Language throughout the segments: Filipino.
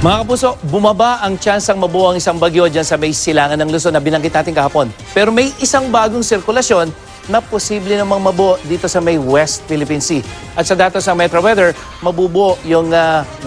Mga kapuso, bumaba ang tsansang mabuo ang isang bagyo dyan sa may silangan ng Luzon na binanggit natin kahapon. Pero may isang bagong sirkulasyon na posible namang mabuo dito sa may West Philippine Sea. At sa datos ng Metro Weather, mabubuo yung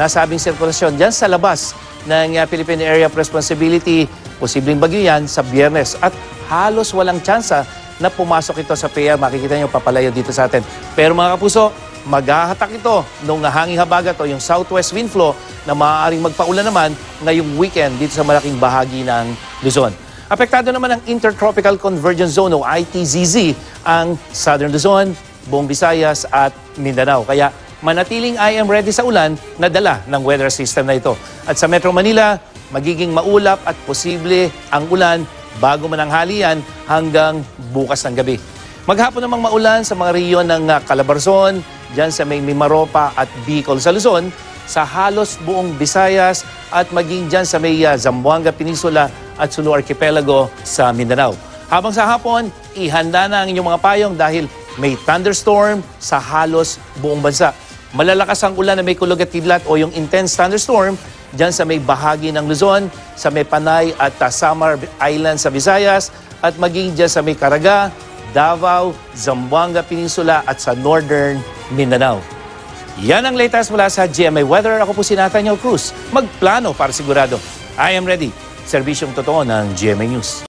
nasabing sirkulasyon dyan sa labas ng Philippine Area of Responsibility. Posibleng bagyo yan sa Biyernes. At halos walang tsansa na pumasok ito sa PAR. Makikita nyo papalayo dito sa atin. Pero mga kapuso, maghahatak ito nung hanging habagat o yung southwest wind flow na maaaring magpaulan naman ngayong weekend dito sa malaking bahagi ng Luzon. Apektado naman ang Intertropical Convergence Zone o ITZZ ang Southern Luzon, buong Visayas at Mindanao. Kaya manatiling I am ready sa ulan na dala ng weather system na ito. At sa Metro Manila, magiging maulap at posible ang ulan bago mananghalian hanggang bukas ng gabi. Maghapon namang maulan sa mga rehiyon ng Calabarzon, dyan sa may Mimaropa at Bicol sa Luzon, sa halos buong Visayas at maging dyan sa may Zamboanga Peninsula at Sulu Archipelago sa Mindanao. Habang sa hapon, ihanda na ang inyong mga payong dahil may thunderstorm sa halos buong bansa. Malalakas ang ulan na may kulog at kidlat o yung intense thunderstorm dyan sa may bahagi ng Luzon, sa may Panay at Samar Island sa Visayas at maging dyan sa may Caraga, Davao, Zamboanga Peninsula at sa Northern Mindanao. Yan ang latest mula sa GMA Weather. Ako po si Nathaniel Cruz. Magplano para sigurado. I am ready. Serbisyong totoo ng GMA News.